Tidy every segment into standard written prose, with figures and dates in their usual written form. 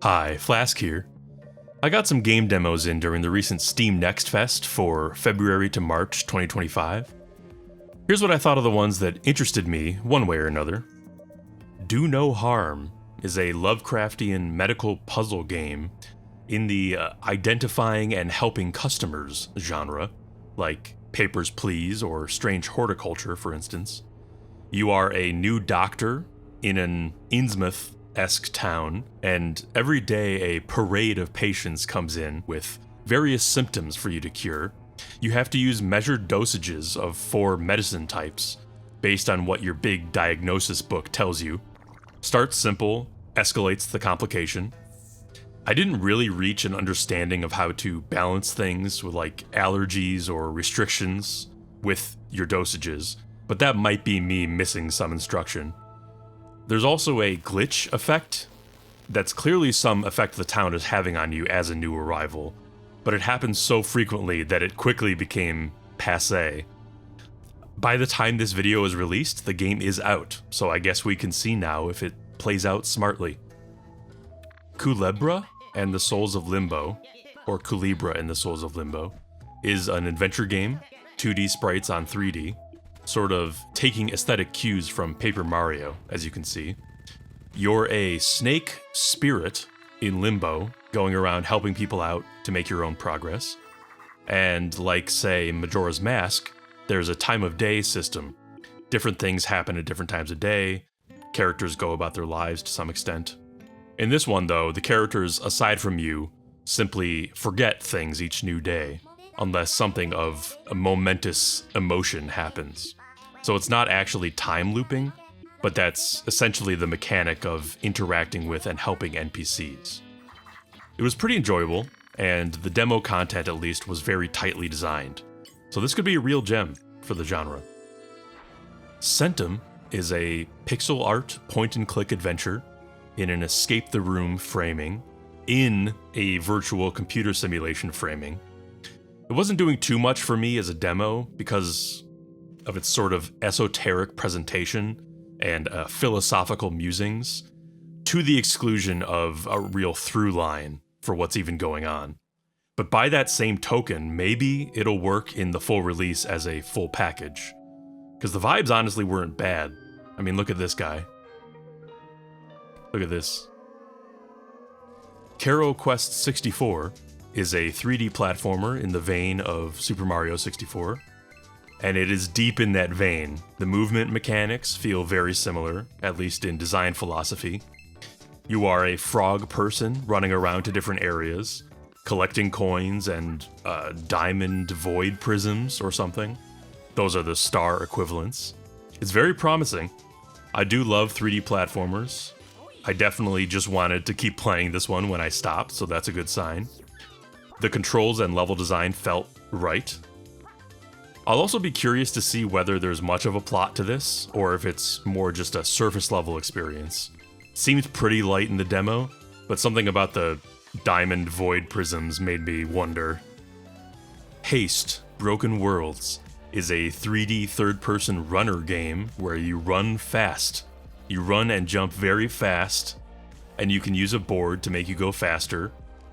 Hi, Flask here. I got some game demos in during the recent Steam Next Fest for February to March 2025. Here's what I thought of the ones that interested me one way or another. Do No Harm is a Lovecraftian medical puzzle game in the identifying and helping customers genre, like Papers, Please or Strange Horticulture, for instance. You are a new doctor in an Innsmouth-esque town, and every day a parade of patients comes in with various symptoms for you to cure. You have to use measured dosages of 4 medicine types based on what your big diagnosis book tells you. Starts simple, escalates the complication. I didn't really reach an understanding of how to balance things with like allergies or restrictions with your dosages, but that might be me missing some instruction. There's also a glitch effect that's clearly some effect the town is having on you as a new arrival, but it happens so frequently that it quickly became passé. By the time this video is released, the game is out, so I guess we can see now if it plays out smartly. Kulebra and the Souls of Limbo, or Kulebra and the Souls of Limbo, is an adventure game, 2D sprites on 3D, sort of taking aesthetic cues from Paper Mario, as you can see. You're a snake spirit in Limbo, going around helping people out to make your own progress. And like, say, Majora's Mask, there's a time of day system. Different things happen at different times of day. Characters go about their lives to some extent. In this one, though, the characters, aside from you, simply forget things each new day, unless something of a momentous emotion happens. So it's not actually time looping, but that's essentially the mechanic of interacting with and helping NPCs. It was pretty enjoyable, and the demo content at least was very tightly designed. So this could be a real gem for the genre. Centum is a pixel art point-and-click adventure in an escape the room framing, in a virtual computer simulation framing. It wasn't doing too much for me as a demo because of its sort of esoteric presentation and philosophical musings, to the exclusion of a real through line for what's even going on. But by that same token, maybe it'll work in the full release as a full package. Because the vibes honestly weren't bad. I mean, look at this guy. Look at this. Kero Quest 64 is a 3D platformer in the vein of Super Mario 64. And it is deep in that vein. The movement mechanics feel very similar, at least in design philosophy. You are a frog person running around to different areas, collecting coins and diamond void prisms or something. Those are the star equivalents. It's very promising. I do love 3D platformers. I definitely just wanted to keep playing this one when I stopped, so that's a good sign. The controls and level design felt right. I'll also be curious to see whether there's much of a plot to this, or if it's more just a surface level experience. Seems pretty light in the demo, but something about the diamond void prisms made me wonder. HASTE: Broken Worlds is a 3D third-person runner game where you run fast. You run and jump very fast, and you can use a board to make you go faster,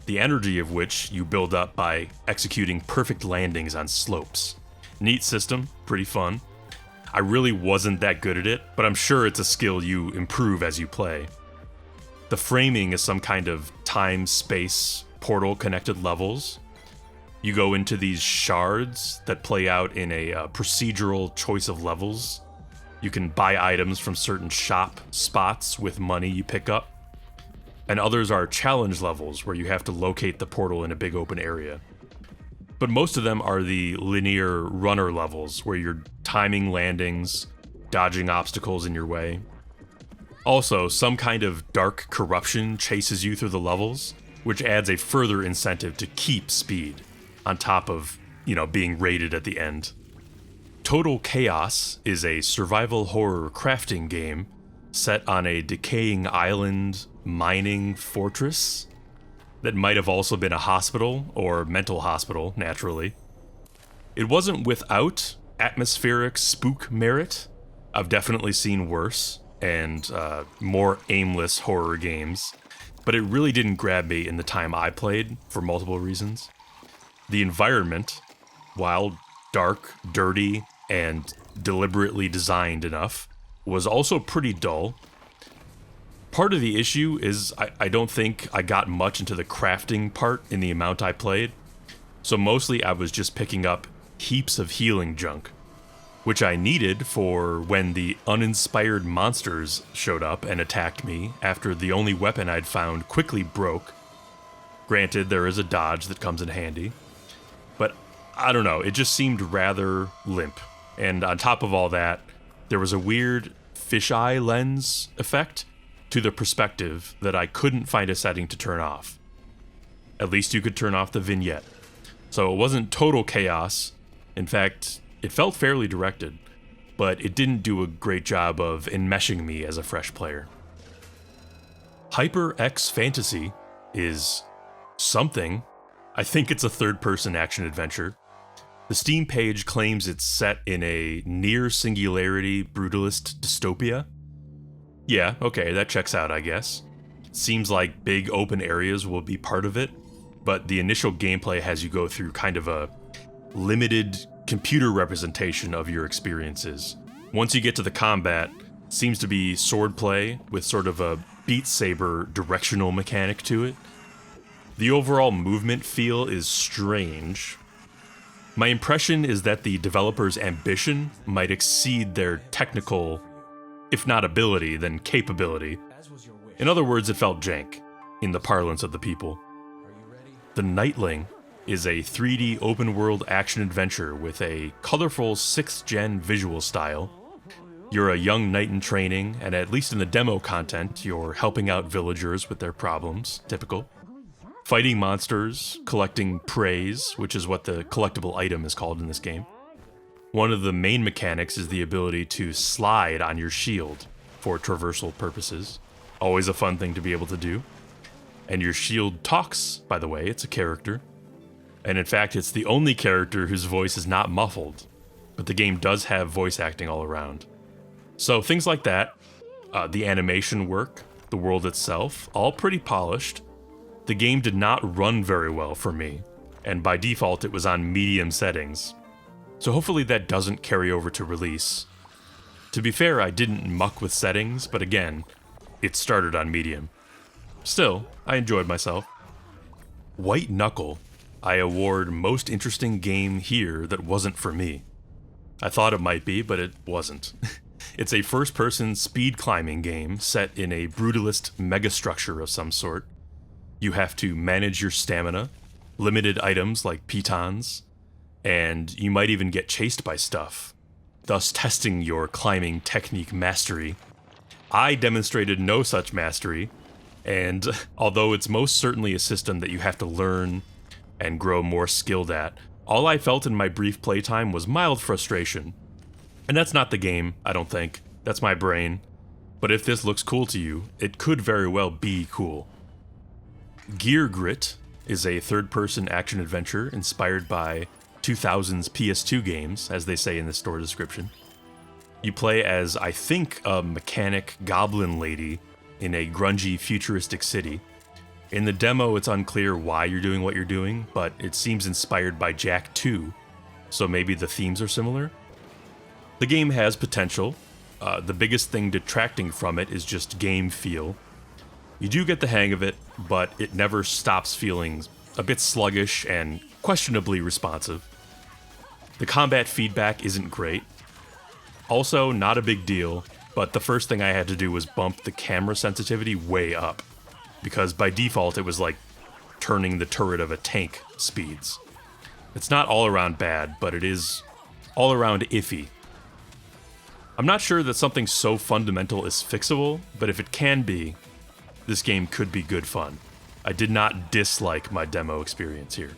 the energy of which you build up by executing perfect landings on slopes. Neat system, pretty fun. I really wasn't that good at it, but I'm sure it's a skill you improve as you play. The framing is some kind of time-space portal-connected levels. You go into these shards that play out in a procedural choice of levels. You can buy items from certain shop spots with money you pick up. And others are challenge levels where you have to locate the portal in a big open area. But most of them are the linear runner levels where you're timing landings, dodging obstacles in your way. Also, some kind of dark corruption chases you through the levels, which adds a further incentive to keep speed, on top of, being raided at the end. Total Chaos is a survival horror crafting game set on a decaying island mining fortress that might have also been a hospital, or mental hospital, naturally. It wasn't without atmospheric spook merit, I've definitely seen worse and more aimless horror games, but it really didn't grab me in the time I played for multiple reasons. The environment, while dark, dirty, and deliberately designed enough, was also pretty dull. Part of the issue is I don't think I got much into the crafting part in the amount I played, so mostly I was just picking up heaps of healing junk, which I needed for when the uninspired monsters showed up and attacked me after the only weapon I'd found quickly broke. Granted, there is a dodge that comes in handy, but I don't know, it just seemed rather limp. And on top of all that, there was a weird fisheye lens effect to the perspective that I couldn't find a setting to turn off. At least you could turn off the vignette. So it wasn't total chaos. In fact, it felt fairly directed, but it didn't do a great job of enmeshing me as a fresh player. HYPERxFANTASY is something. I think it's a third-person action-adventure. The Steam page claims it's set in a near-singularity brutalist dystopia. Yeah, okay, that checks out, I guess. Seems like big open areas will be part of it, but the initial gameplay has you go through kind of a limited computer representation of your experiences. Once you get to the combat, it seems to be swordplay with sort of a Beat Saber directional mechanic to it. The overall movement feel is strange. My impression is that the developer's ambition might exceed their technical, if not ability, then capability. In other words, it felt jank, in the parlance of the people. The Knightling is a 3D open-world action-adventure with a colorful 6th-gen visual style. You're a young knight in training, and at least in the demo content, you're helping out villagers with their problems, typical. Fighting monsters, collecting praise, which is what the collectible item is called in this game. One of the main mechanics is the ability to slide on your shield for traversal purposes. Always a fun thing to be able to do. And your shield talks, by the way, it's a character. And in fact, it's the only character whose voice is not muffled, but the game does have voice acting all around. So things like that, the animation work, the world itself, all pretty polished. The game did not run very well for me, and by default it was on medium settings. So hopefully that doesn't carry over to release. To be fair, I didn't muck with settings, but again, it started on medium. Still, I enjoyed myself. White Knuckle, I award most interesting game here that wasn't for me. I thought it might be, but it wasn't. It's a first-person speed climbing game set in a brutalist megastructure of some sort. You have to manage your stamina, limited items like pitons, and you might even get chased by stuff, thus testing your climbing technique mastery. I demonstrated no such mastery, and although it's most certainly a system that you have to learn and grow more skilled at, all I felt in my brief playtime was mild frustration. And that's not the game, I don't think. That's my brain. But if this looks cool to you, it could very well be cool. GearGrit is a third-person action-adventure inspired by 2000's PS2 games, as they say in the store description. You play as, I think, a mechanic goblin lady in a grungy, futuristic city. In the demo, it's unclear why you're doing what you're doing, but it seems inspired by Jak 2, so maybe the themes are similar. The game has potential. The biggest thing detracting from it is just game feel. You do get the hang of it, but it never stops feeling a bit sluggish and questionably responsive. The combat feedback isn't great. Also, not a big deal, but the first thing I had to do was bump the camera sensitivity way up, because by default it was like turning the turret of a tank speeds. It's not all around bad, but it is all around iffy. I'm not sure that something so fundamental is fixable, but if it can be, this game could be good fun. I did not dislike my demo experience here.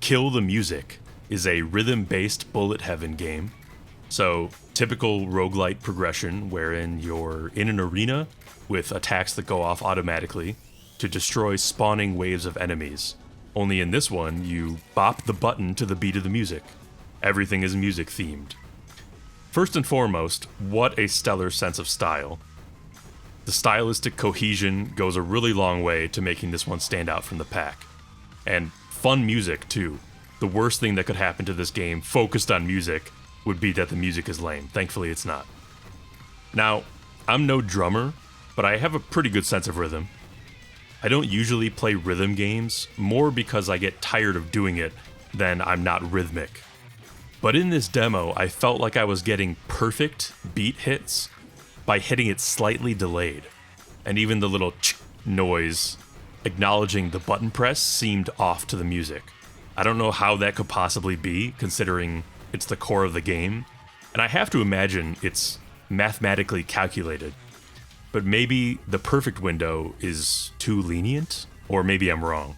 Kill the Music is a rhythm-based bullet heaven game. So, typical roguelite progression wherein you're in an arena with attacks that go off automatically to destroy spawning waves of enemies. Only in this one, you bop the button to the beat of the music. Everything is music themed. First and foremost, what a stellar sense of style. The stylistic cohesion goes a really long way to making this one stand out from the pack. And fun music, too. The worst thing that could happen to this game, focused on music, would be that the music is lame. Thankfully, it's not. Now, I'm no drummer, but I have a pretty good sense of rhythm. I don't usually play rhythm games, more because I get tired of doing it than I'm not rhythmic. But in this demo, I felt like I was getting perfect beat hits by hitting it slightly delayed. And even the little ch noise acknowledging the button press seemed off to the music. I don't know how that could possibly be, considering it's the core of the game, and I have to imagine it's mathematically calculated. But maybe the perfect window is too lenient, or maybe I'm wrong.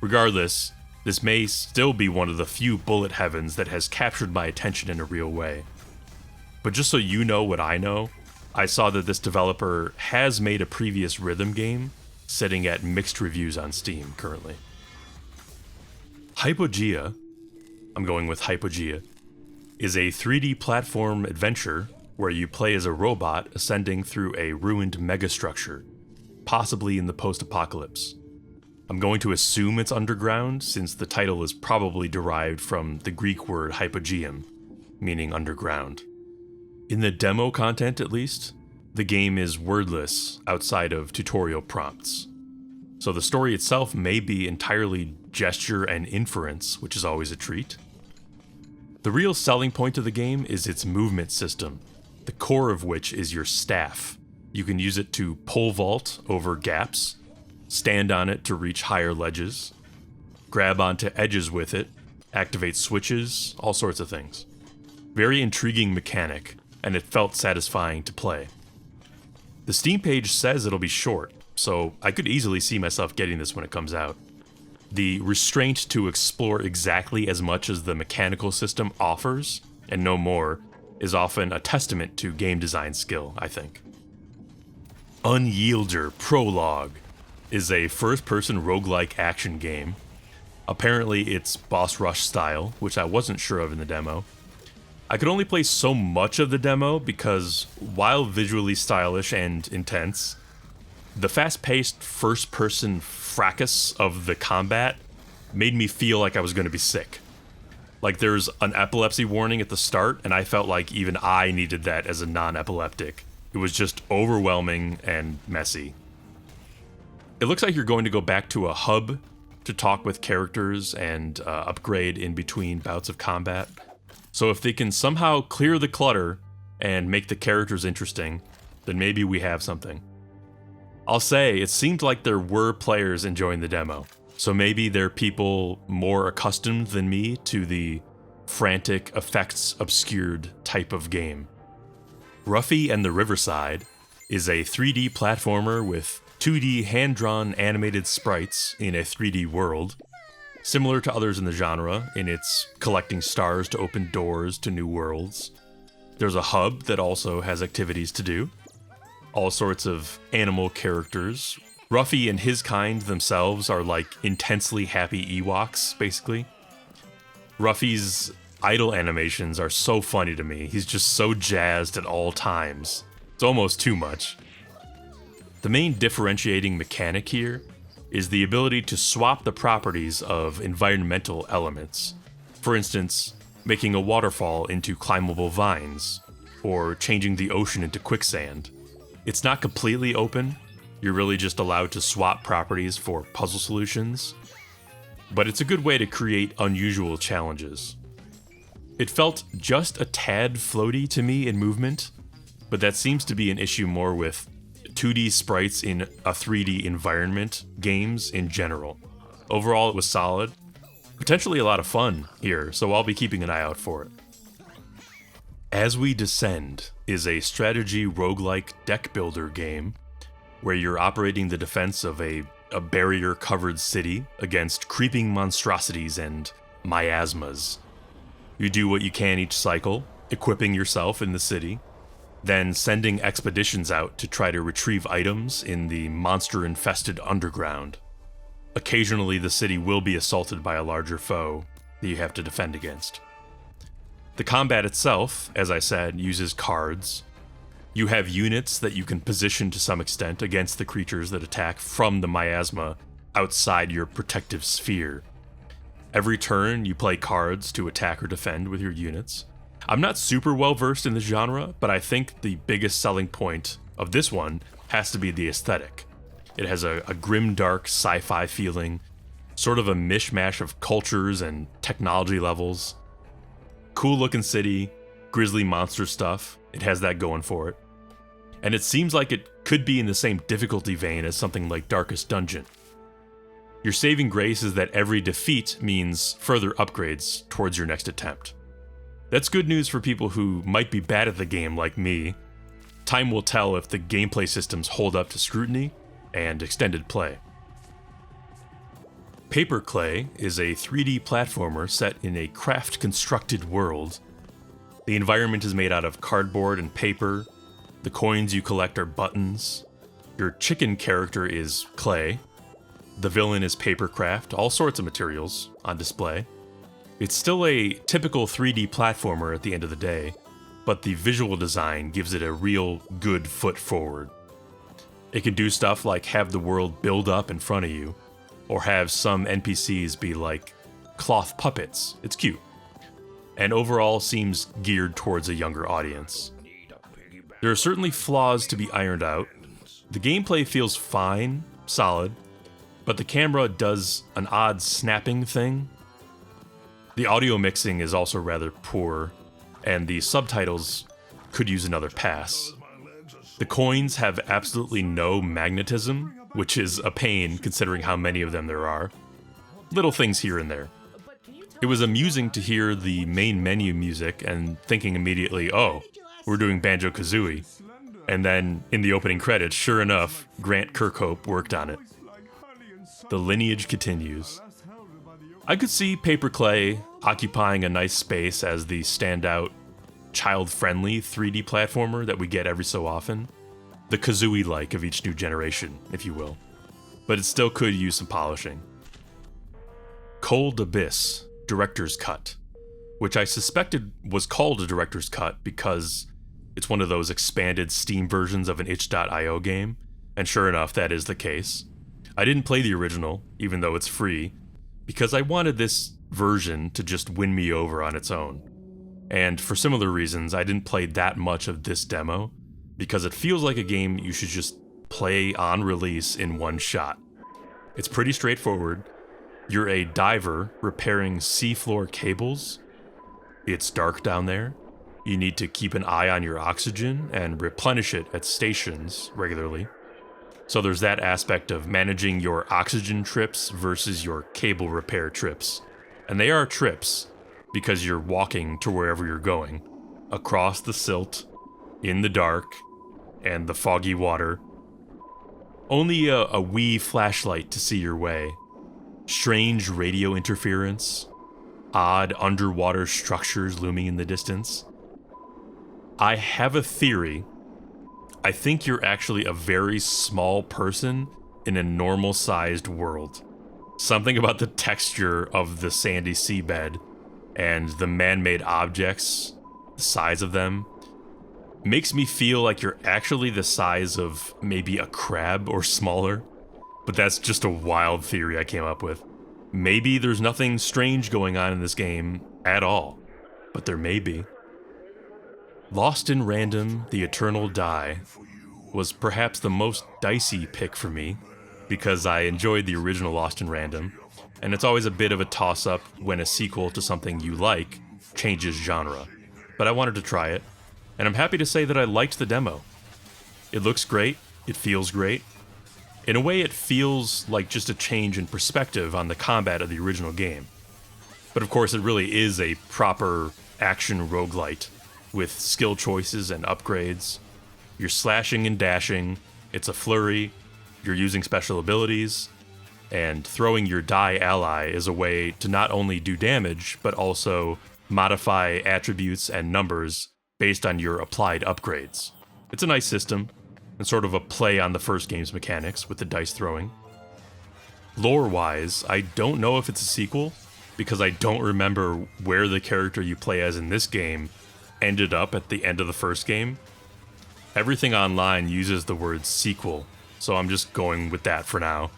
Regardless, this may still be one of the few bullet heavens that has captured my attention in a real way. But just so you know what I know, I saw that this developer has made a previous rhythm game, sitting at mixed reviews on Steam currently. Hypogea, I'm going with Hypogea, is a 3D platform adventure where you play as a robot ascending through a ruined megastructure, possibly in the post-apocalypse. I'm going to assume it's underground, since the title is probably derived from the Greek word hypogeum, meaning underground. In the demo content, at least, the game is wordless outside of tutorial prompts. So the story itself may be entirely gesture and inference, which is always a treat. The real selling point of the game is its movement system, the core of which is your staff. You can use it to pole vault over gaps, stand on it to reach higher ledges, grab onto edges with it, activate switches, all sorts of things. Very intriguing mechanic, and it felt satisfying to play. The Steam page says it'll be short, so I could easily see myself getting this when it comes out. The restraint to explore exactly as much as the mechanical system offers, and no more, is often a testament to game design skill, I think. UNYIELDER Prologue is a first-person roguelike action game. Apparently it's boss rush style, which I wasn't sure of in the demo. I could only play so much of the demo because, while visually stylish and intense, the fast-paced first-person fracas of the combat made me feel like I was going to be sick. Like there's an epilepsy warning at the start, and I felt like even I needed that as a non-epileptic. It was just overwhelming and messy. It looks like you're going to go back to a hub to talk with characters and upgrade in between bouts of combat. So if they can somehow clear the clutter and make the characters interesting, then maybe we have something. I'll say, it seemed like there were players enjoying the demo, so maybe they're people more accustomed than me to the frantic, effects-obscured type of game. Ruffy and the Riverside is a 3D platformer with 2D hand-drawn animated sprites in a 3D world, similar to others in the genre in its collecting stars to open doors to new worlds. There's a hub that also has activities to do. All sorts of animal characters. Ruffy and his kind themselves are like intensely happy Ewoks, basically. Ruffy's idle animations are so funny to me. He's just so jazzed at all times. It's almost too much. The main differentiating mechanic here is the ability to swap the properties of environmental elements. For instance, making a waterfall into climbable vines, or changing the ocean into quicksand. It's not completely open, you're really just allowed to swap properties for puzzle solutions, but it's a good way to create unusual challenges. It felt just a tad floaty to me in movement, but that seems to be an issue more with 2D sprites in a 3D environment games in general. Overall, it was solid. Potentially a lot of fun here, so I'll be keeping an eye out for it. As We Descend is a strategy roguelike deck builder game where you're operating the defense of a barrier-covered city against creeping monstrosities and miasmas. You do what you can each cycle, equipping yourself in the city, then sending expeditions out to try to retrieve items in the monster-infested underground. Occasionally, the city will be assaulted by a larger foe that you have to defend against. The combat itself, as I said, uses cards. You have units that you can position to some extent against the creatures that attack from the miasma outside your protective sphere. Every turn, you play cards to attack or defend with your units. I'm not super well versed in the genre, but I think the biggest selling point of this one has to be the aesthetic. It has a grim, dark sci-fi feeling, sort of a mishmash of cultures and technology levels. Cool looking city, grisly monster stuff, it has that going for it. And it seems like it could be in the same difficulty vein as something like Darkest Dungeon. Your saving grace is that every defeat means further upgrades towards your next attempt. That's good news for people who might be bad at the game like me. Time will tell if the gameplay systems hold up to scrutiny and extended play. PaperKlay is a 3D platformer set in a craft-constructed world. The environment is made out of cardboard and paper. The coins you collect are buttons. Your chicken character is clay. The villain is papercraft, all sorts of materials on display. It's still a typical 3D platformer at the end of the day, but the visual design gives it a real good foot forward. It can do stuff like have the world build up in front of you, or have some NPCs be like cloth puppets. It's cute. And overall seems geared towards a younger audience. There are certainly flaws to be ironed out. The gameplay feels fine, solid, but the camera does an odd snapping thing. The audio mixing is also rather poor, and the subtitles could use another pass. The coins have absolutely no magnetism, which is a pain considering how many of them there are. Little things here and there. It was amusing to hear the main menu music and thinking immediately, oh, we're doing Banjo-Kazooie. And then, in the opening credits, sure enough, Grant Kirkhope worked on it. The lineage continues. I could see PaperKlay occupying a nice space as the standout, child-friendly 3D platformer that we get every so often. The Kazooie-like of each new generation, if you will. But it still could use some polishing. Cold Abyss, Director's Cut, which I suspected was called a Director's Cut because it's one of those expanded Steam versions of an itch.io game, and sure enough, that is the case. I didn't play the original, even though it's free, because I wanted this version to just win me over on its own. And for similar reasons, I didn't play that much of this demo, because it feels like a game you should just play on release in one shot. It's pretty straightforward. You're a diver repairing seafloor cables. It's dark down there. You need to keep an eye on your oxygen and replenish it at stations regularly. So there's that aspect of managing your oxygen trips versus your cable repair trips. And they are trips because you're walking to wherever you're going, across the silt, in the dark, and the foggy water. Only a wee flashlight to see your way. Strange radio interference. Odd underwater structures looming in the distance. I have a theory. I think you're actually a very small person in a normal-sized world. Something about the texture of the sandy seabed and the man-made objects, the size of them, makes me feel like you're actually the size of maybe a crab or smaller. But that's just a wild theory I came up with. Maybe there's nothing strange going on in this game at all, but there may be. Lost in Random, The Eternal Die was perhaps the most dicey pick for me, because I enjoyed the original Lost in Random, and it's always a bit of a toss-up when a sequel to something you like changes genre. But I wanted to try it, and I'm happy to say that I liked the demo. It looks great, it feels great. In a way, it feels like just a change in perspective on the combat of the original game. But of course, it really is a proper action roguelite, with skill choices and upgrades. You're slashing and dashing, it's a flurry, you're using special abilities, and throwing your die ally is a way to not only do damage, but also modify attributes and numbers based on your applied upgrades. It's a nice system, and sort of a play on the first game's mechanics with the dice throwing. Lore-wise, I don't know if it's a sequel, because I don't remember where the character you play as in this game ended up at the end of the first game. Everything online uses the word sequel, so I'm just going with that for now.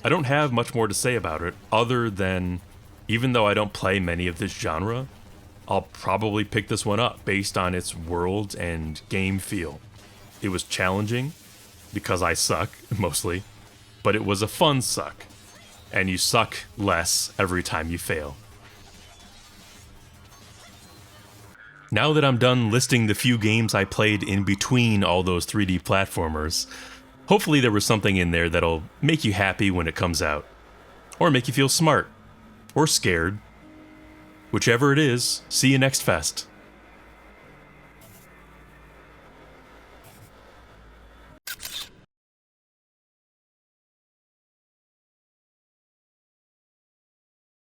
I don't have much more to say about it, other than, even though I don't play many of this genre, I'll probably pick this one up based on its world and game feel. It was challenging, because I suck, mostly, but it was a fun suck, and you suck less every time you fail. Now that I'm done listing the few games I played in between all those 3D platformers, hopefully there was something in there that'll make you happy when it comes out. Or make you feel smart. Or scared. Whichever it is, see you next fest.